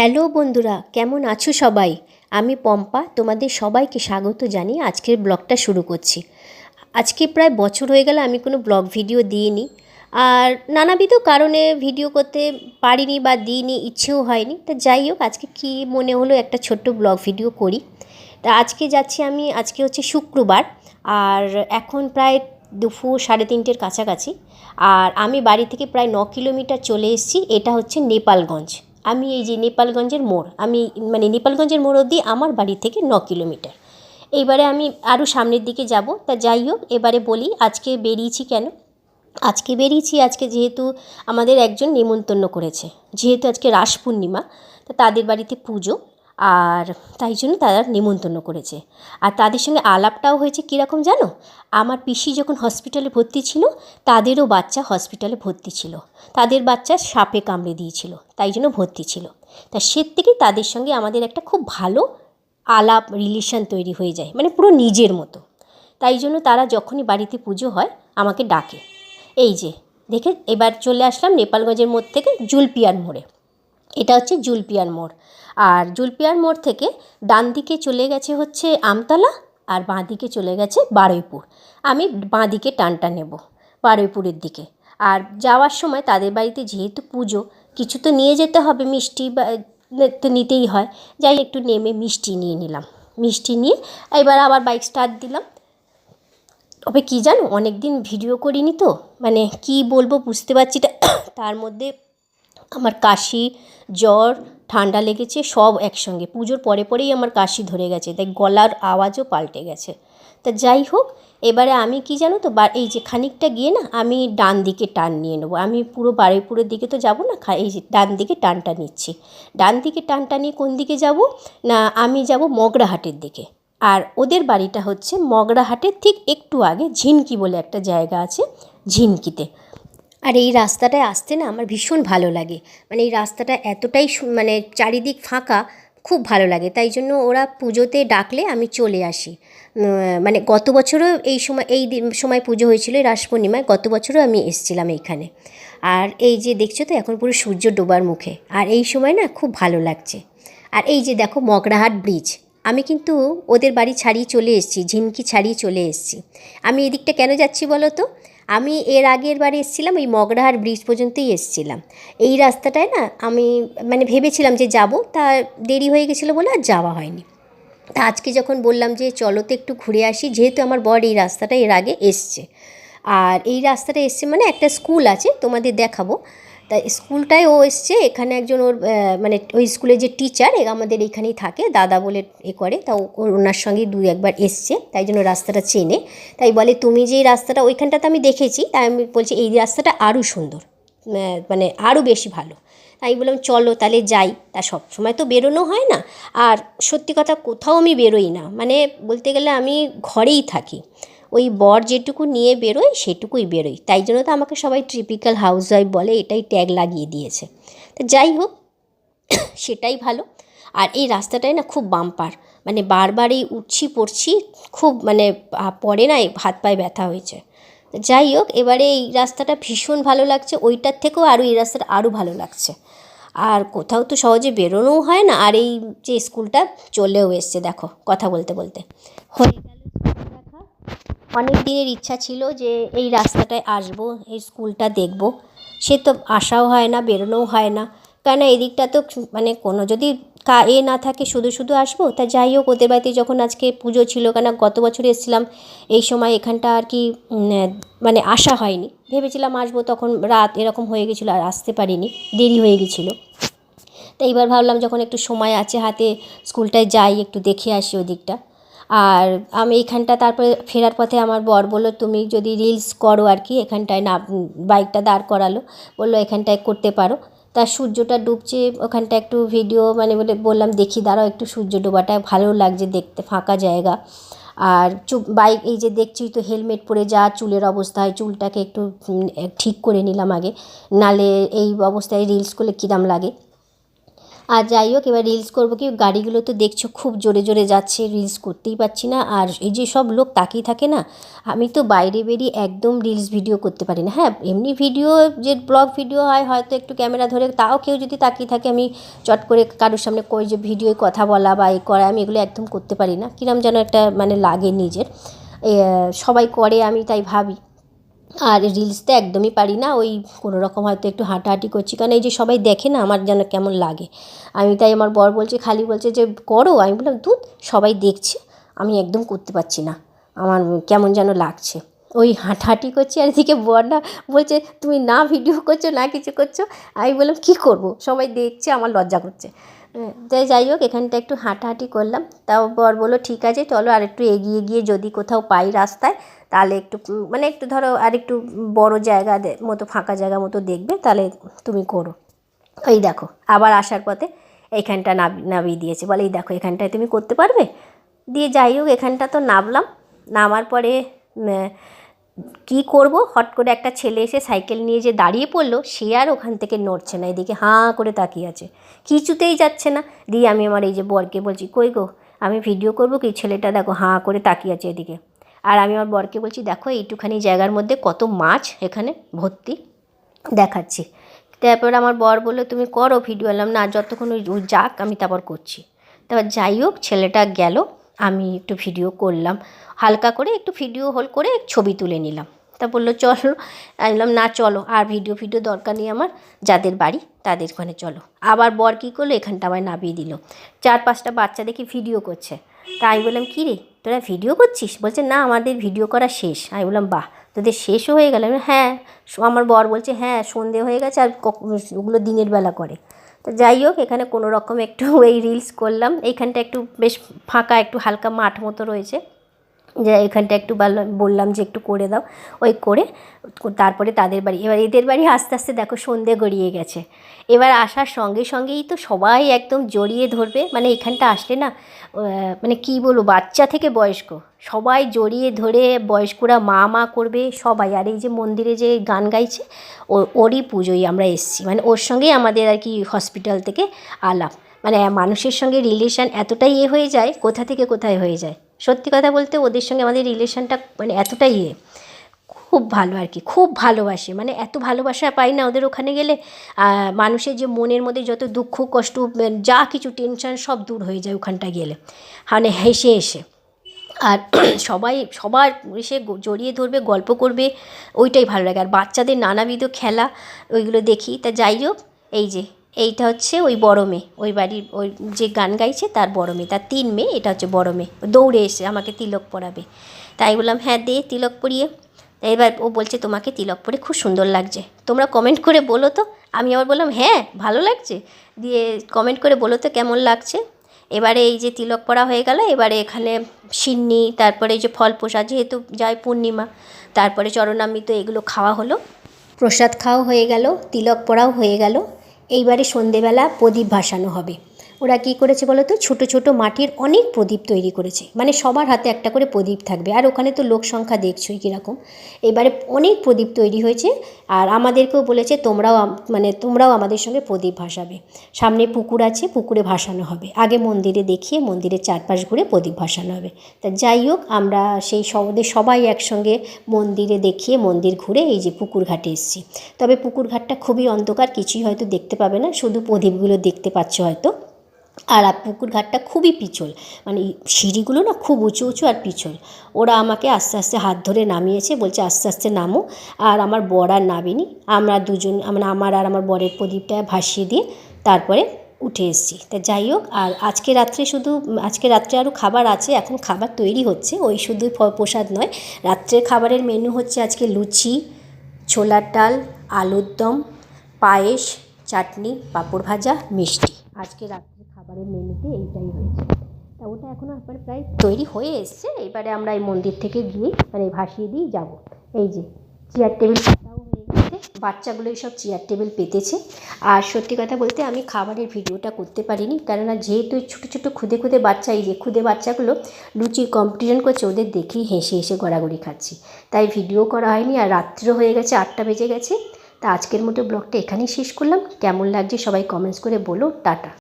Hello বন্ধুরা, কেমন আছো সবাই? আমি পম্পা, তোমাদের সবাইকে স্বাগত জানিয়ে আজকের ব্লগটা শুরু করছি। আজকে প্রায় বছর হয়ে গেল আমি কোনো ব্লগ ভিডিও দিইনি, আর নানাবিধ কারণে ভিডিও করতে পারিনি বা দিইনি, ইচ্ছেও হয়নি। তা যাই হোক, আজকে কি মনে হলো একটা ছোট্ট ব্লগ ভিডিও করি। তা আজকে যাচ্ছি আমি, আজকে হচ্ছে শুক্রবার, আর এখন প্রায় দুপুর 3:30-এর কাছাকাছি। আর আমি বাড়ি থেকে প্রায় 9 কিলোমিটার চলে এসেছি। এটা হচ্ছে নেপালগঞ্জ। আমি এই যে নেপালগঞ্জের মোড়, আমি মানে নেপালগঞ্জের মোড় অবধি আমার বাড়ি থেকে 9 কিলোমিটার। এইবারে আমি আরও সামনের দিকে যাব। তা যাই হোক, এবারে বলি আজকে বেরিয়েছি কেন। আজকে বেরিয়েছি, আজকে যেহেতু আমাদের একজন নেমন্তন্ন করেছে, যেহেতু আজকে রাস পূর্ণিমা, তা তাদের বাড়িতে পুজো, আর তাই জন্য তারা নেমন্তন্ন করেছে। আর তাদের সঙ্গে আলাপটাও হয়েছে কীরকম জানো? আমার পিসি যখন হসপিটালে ভর্তি ছিল, তাদেরও বাচ্চা হসপিটালে ভর্তি ছিল, তাদের বাচ্চা সাপে কামড়ে দিয়েছিল, তাই জন্য ভর্তি ছিল। তা সে থেকে তাদের সঙ্গে আমাদের একটা খুব ভালো আলাপ রিলেশন তৈরি হয়ে যায়, মানে পুরো নিজের মতো। তাই জন্য তারা যখনই বাড়িতে পুজো হয় আমাকে ডাকে। এই যে দেখে এবার চলে আসলাম নেপালগঞ্জের মোড় থেকে জুলপিয়ার মোড়ে। এটা হচ্ছে জুলপিয়ার মোড়। আর জুলপিয়ার মোড় থেকে ডান দিকে চলে গেছে হচ্ছে আমতলা, আর বাঁ দিকে চলে গেছে বারুইপুর। আমি বাঁ দিকে টানটা নেব, বারুইপুরের দিকে। আর যাওয়ার সময় তাদের বাড়িতে যেহেতু পুজো, কিছু তো নিয়ে যেতে হবে, মিষ্টি বা তো নিতেই হয়। যাই একটু নেমে মিষ্টি নিয়ে নিলাম। মিষ্টি নিয়ে এবার আবার বাইক স্টার্ট দিলাম। তবে কী জানো, অনেক দিন ভিডিও করিনি তো, মানে কি বলবো বুঝতে পারছি না। তার মধ্যে আমার কাশি, জ্বর, ঠান্ডা লেগেছে, সব একসঙ্গে। পুজোর পরে পরেই আমার কাশি ধরে গেছে, তাই গলার আওয়াজও পাল্টে গেছে। তা যাই হোক, এবারে আমি কি জানো তো, এই যে খানিকটা গিয়ে না আমি ডান দিকে টার্ন নিয়ে নেবো। আমি পুরো বারুইপুরের দিকে তো যাব না, এই যে ডান দিকে টার্নটা নিচ্ছি। ডান দিকে টার্নটা নিয়ে কোন দিকে যাব না, আমি যাব মগরাহাটের দিকে। আর ওদের বাড়িটা হচ্ছে মগরাহাটের ঠিক একটু আগে ঝিনকি বলে একটা জায়গা আছে, ঝিনকিতে। আর এই রাস্তাটায় আসতে না আমার ভীষণ ভালো লাগে, মানে এই রাস্তাটা এতটাই মানে চারিদিক ফাঁকা, খুব ভালো লাগে। তাই জন্য ওরা পুজোতে ডাকলে আমি চলে আসি। মানে গত বছরও এই সময়, সময় পুজো হয়েছিল, এই রাস পূর্ণিমায় গত বছরও আমি এসেছিলাম এইখানে। আর এই যে দেখছো তো এখন পুরো সূর্য ডোবার মুখে, আর এই সময় না খুব ভালো লাগছে। আর এই যে দেখো মগরাহাট ব্রিজ, আমি কিন্তু ওদের বাড়ি ছাড়িয়ে চলে এসেছি, ঝিনকি ছাড়িয়ে চলে এসেছি। আমি এদিকটা কেন যাচ্ছি বলো তো? আমি এর আগের বারে এসেছিলাম ওই মগরাহাট ব্রিজ পর্যন্তই এসেছিলাম। এই রাস্তাটায় না আমি মানে ভেবেছিলাম যে যাব, তা দেরি হয়ে গেছিলো বলে আর যাওয়া হয়নি। তা আজকে যখন বললাম যে চলো তো একটু ঘুরে আসি, যেহেতু আমার বর এই রাস্তাটা এর আগে এসছে, আর এই রাস্তাটা এসছে মানে একটা স্কুল আছে, তোমাদের দেখাবো। তা স্কুলটায় ও এসছে, এখানে একজন ওর মানে ওই স্কুলের যে টিচার আমাদের এখানেই থাকে, দাদা বলে করে, তা ওনার সঙ্গে দুই একবার এসছে, তাই জন্য রাস্তাটা চেনে। তাই বলে তুমি যে এই রাস্তাটা ওইখানটাতে আমি দেখেছি, তাই আমি বলছি এই রাস্তাটা আরও সুন্দর, মানে আরও বেশি ভালো। তাই বললাম চলো তাহলে যাই। তা সব সময় তো বেরোনো হয় না, আর সত্যি কথা কোথাও আমি বেরোই না, মানে বলতে গেলে আমি ঘরেই থাকি। ওই বর যেটুকু নিয়ে বেরোয় সেটুকুই বেরোই, তাই জন্য তো আমাকে সবাই ট্রিপিক্যাল হাউসওয়াইফ বলে, এটাই ট্যাগ লাগিয়ে দিয়েছে। তা যাই হোক, সেটাই ভালো। আর এই রাস্তাটায় না খুব বাম্পার, মানে বারবার এই উঠছি পড়ছি, খুব মানে পরে না হাত পায়ে ব্যথা হয়েছে। যাই হোক, এবারে এই রাস্তাটা ভীষণ ভালো লাগছে, ওইটার থেকেও আরও এই রাস্তাটা আরও ভালো লাগছে। আর কোথাও তো সহজে বেরোনোও হয় না, আর এই যে স্কুলটা চলেও এসছে দেখো কথা বলতে বলতে। হয়ে গেল দেখা। অনেক দিনের ইচ্ছা ছিল যে এই রাস্তাটায় আসবো, এই স্কুলটা দেখব। সে তো আসাও হয় না, বেরোনোও হয় না, কেন এদিকটা তো মানে কোনো যদি না থাকে, শুধু শুধু আসবো। তা যাই হোক, ওদের বাড়িতে যখন আজকে পুজো ছিল, কেন গত বছর এসেছিলাম এই সময়, এখানটা আর কি মানে আসা হয়নি, ভেবেছিলাম আসবো, তখন রাত এরকম হয়ে গেছিলো আর আসতে পারিনি, দেরি হয়ে গেছিলো। তো এইবার ভাবলাম যখন একটু সময় আছে হাতে, স্কুলটায় যাই, একটু দেখে আসি ওদিকটা। আর আমি এইখানটা তারপরে ফেরার পথে আমার বর বললো তুমি যদি রিলস করো আর কি, এখানটায় না বাইকটা দাঁড় করালো, বললো এখানটায় করতে পারো। তা সূর্যটা ডুবছে ওখানটা, একটু ভিডিও মানে বললাম দেখি, দাঁড়াও একটু সূর্য ডোবাটা ভালো লাগছে দেখতে, ফাঁকা জায়গা। আর বাইক এই যে দেখছি তো, হেলমেট পরে যা চুলের অবস্থা হয়, চুলটাকে একটু ঠিক করে নিলাম আগে, নালে এই অবস্থায় রিলস করলে কিরম লাগে। আর যাই হোক, এবার রিলস করবো কি, গাড়িগুলো তো দেখছো খুব জোরে জোরে যাচ্ছে, রিলস করতেই পারছি না। আর এই যে সব লোক তাকিয়ে থাকে না, আমি তো বাইরে বেরিয়ে একদম রিলস ভিডিও করতে পারি না। হ্যাঁ, এমনি ভিডিও যে ব্লগ ভিডিও হয় হয়তো একটু ক্যামেরা ধরে, তাও কেউ যদি তাকিয়ে থাকে আমি চট করে কারোর সামনে কই যে ভিডিওয় কথা বলা বা এই করা, আমি এগুলো একদম করতে পারি না। কিরম যেন একটা মানে লাগে নিজের। সবাই করে আমি তাই ভাবি। আর রিলস তো একদমই পারি না, ওই কোনো রকম হয়তো একটু হাঁটাহাঁটি করছি, কারণ এই যে সবাই দেখে না, আমার যেন কেমন লাগে। আমি তাই, আমার বর বলছে, খালি বলছে যে করো, আমি বললাম ধুৎ, সবাই দেখছে, আমি একদম করতে পারছি না, আমার কেমন যেন লাগছে। ওই হাঁটাহাঁটি করছি, আর এদিকে বর না বলছে তুমি না ভিডিও করছো না কিছু করছো। আমি বললাম কী করব, সবাই দেখছে, আমার লজ্জা করছে। তাই যাই হোক, এখানটা একটু হাঁটাহাঁটি করলাম। তাও বর বললো ঠিক আছে চলো আর একটু এগিয়ে গিয়ে যদি কোথাও পাই রাস্তায়, তাহলে একটু মানে একটু ধরো আর একটু বড় জায়গা মতো, ফাঁকা জায়গা মতো দেখবে, তাহলে তুমি করো। এই দেখো, আবার আসার পথে এইখানটা নামিয়ে দিয়েছে, বলে এই দেখো এখানটায় তুমি করতে পারবে। দিয়ে যাই হোক, এখানটা তো নামলাম। নামার পরে কী করব, হট করে একটা ছেলে এসে সাইকেল নিয়ে যে দাঁড়িয়ে পড়লো, সে আর ওখান থেকে নড়ছে না, এদিকে হাঁ করে তাকিয়ে আছে, কিছুতেই যাচ্ছে না। দিয়ে আমি আমার এই যে বরকে বলছি, কই গো, আমি ভিডিও করব কি, ছেলেটা দেখো হাঁ করে তাকিয়ে আছে এদিকে। আর আমি আমার বরকে বলছি, দেখো এইটুখানি জায়গার মধ্যে কত মাছ এখানে ভর্তি, দেখাচ্ছি। তারপর আমার বর বললো তুমি করো ভিডিও। এলাম না, যতক্ষণ ওই যাক আমি তারপর করছি। তারপর যাই হোক, ছেলেটা গেল, আমি একটু ভিডিও করলাম, হালকা করে একটু ভিডিও হোল করে ছবি তুলে নিলাম। তা বললো চলো। আমি বললাম না চলো, আর ভিডিও দরকার নেই আমার, যাদের বাড়ি তাদের ওখানে চলো। আবার বর কী করলো, এখানটা আমায় নামিয়ে দিল। 4-5টা বাচ্চা দেখি ভিডিও করছে। তা আমি বললাম কী রে, তোরা ভিডিও করছিস? বলছে না, আমাদের ভিডিও করা শেষ। আমি বললাম বাহ, তোদের শেষও হয়ে গেল? হ্যাঁ। আমার বর বলছে হ্যাঁ, সন্ধে হয়ে গেছে, আর ওগুলো দিনের বেলা করে। তো যাই হোক, এখানে কোনো রকম একটু এই রিলস করলাম। এইখানটা একটু বেশ ফাঁকা, একটু হালকা মাঠ মতো রয়েছে, যে এখানটা একটু বললাম যে একটু করে দাও। ওই করে তারপরে তাদের বাড়ি, এবার এদের বাড়ি আস্তে আস্তে দেখো সন্ধে গড়িয়ে গেছে। এবার আসার সঙ্গে সঙ্গেই তো সবাই একদম জড়িয়ে ধরবে, মানে এখানটা আসলে না মানে কী বলবো, বাচ্চা থেকে বয়স্ক সবাই জড়িয়ে ধরে, বয়স্করা মা মা করবে সবাই। আর এই যে মন্দিরে যে গান গাইছে, ওরই পুজোয় আমরা এসেছি, মানে ওর সঙ্গেই আমাদের আর কি হসপিটাল থেকে আলাপ। মানে মানুষের সঙ্গে রিলেশান এতটাই হয়ে যায়, কোথা থেকে কোথায় হয়ে যায়। সত্যি কথা বলতে ওদের সঙ্গে আমাদের রিলেশানটা মানে এতটাই খুব ভালো আর কি, খুব ভালোবাসে, মানে এত ভালোবাসা পাই না ওদের ওখানে গেলে। মানুষের যে মনের মধ্যে যত দুঃখ কষ্ট যা কিছু টেনশন সব দূর হয়ে যায় ওখানটা গেলে, মানে হেসে হেসে। আর সবার এসে জড়িয়ে ধরবে, গল্প করবে, ওইটাই ভালো লাগে। আর বাচ্চাদের নানাবিধ খেলা, ওইগুলো দেখি। তা যাই হোক, এই যে এইটা হচ্ছে ওই বড় মেয়ে, ওই বাড়ির ওই যে গান গাইছে তার বড় মেয়ে, তার 3 মেয়ে, এটা হচ্ছে বড় মেয়ে, দৌড়ে এসে আমাকে তিলক পরাবে। তাই বললাম হ্যাঁ দে তিলক পরিয়ে। এবার ও বলছে তোমাকে তিলক পরে খুব সুন্দর লাগছে, তোমরা কমেন্ট করে বলো তো। আমি আবার বললাম হ্যাঁ ভালো লাগছে, দিয়ে কমেন্ট করে বলো তো কেমন লাগছে। এবারে এই যে তিলক পরা হয়ে গেল, এবারে এখানে সিন্নি, তারপরে এই যে ফল প্রসাদ, যেহেতু যায় পূর্ণিমা, তারপরে চরণামৃত, এগুলো খাওয়া হলো, প্রসাদ খাওয়া হয়ে গেল, তিলক পরাও হয়ে গেল। এইবারে সন্ধেবেলা প্রদীপ ভাসানো হবে। ওরা কী করেছে বলো তো, ছোটো ছোটো মাটির অনেক প্রদীপ তৈরি করেছে, মানে সবার হাতে একটা করে প্রদীপ থাকবে। আর ওখানে তো লোক সংখ্যা দেখছোই কীরকম, এবারে অনেক প্রদীপ তৈরি হয়েছে। আর আমাদেরকেও বলেছে তোমরাও আমাদের সঙ্গে প্রদীপ ভাসাবে। সামনে পুকুর আছে, পুকুরে ভাসানো হবে, আগে মন্দিরে দেখিয়ে মন্দিরের চারপাশ ঘুরে প্রদীপ ভাসানো হবে। তা যাই হোক, আমরা সেই সবাই একসঙ্গে মন্দিরে দেখিয়ে মন্দির ঘুরে এই যে পুকুর ঘাটে এসেছি। তবে পুকুর ঘাটটা খুবই অন্ধকার, কিছুই হয়তো দেখতে পাবে না, শুধু প্রদীপগুলো দেখতে পাচ্ছ হয়তো। আর পুকুর ঘাটটা খুবই পিছল, মানে সিঁড়িগুলো না খুব উঁচু উঁচু আর পিছল। ওরা আমাকে আস্তে আস্তে হাত ধরে নামিয়েছে, বলছে আস্তে আস্তে নামো। আর আমার বর আর নামেনি, আমরা দুজন, মানে আমার আর আমার বরের প্রদীপটা ভাসিয়ে দিয়ে তারপরে উঠে এসেছি। তা যাই হোক, আর আজকে রাত্রে আরও খাবার আছে, এখন খাবার তৈরি হচ্ছে, ওই শুধু প্রসাদ নয়, রাত্রের খাবারের মেনু হচ্ছে আজকে লুচি, ছোলার ডাল, আলুর দম, পায়েস, চাটনি, পাঁপড় ভাজা, মিষ্টি। আজকে রাত্রে খাবারের মেনুতে এইটাই হয়েছে। তা ওটা এখনও প্রায় তৈরি হয়ে এসছে। এবারে আমরা এই মন্দির থেকে গিয়ে মানে ভাসিয়ে দিয়ে যাব। এই যে চেয়ার টেবিল পাতাও হয়ে গেছে, বাচ্চাগুলো সব চেয়ার টেবিল পেতেছে। আর সত্যি কথা বলতে আমি খাবারের ভিডিওটা করতে পারিনি, কেননা যেহেতু ছোটো ছোটো খুদে বাচ্চা, এই যে খুদে বাচ্চাগুলো লুচির কম্পিটিশন করছে, ওদের দেখেই হেসে হেসে গড়াগড়ি খাচ্ছি, তাই ভিডিও করা হয়নি। আর রাত্রিও হয়ে গেছে, 8টা বেজে গেছে। তা আজকের মতো ব্লগটা এখানেই শেষ করলাম। কেমন লাগছে সবাই কমেন্টস করে বলো। টাটা।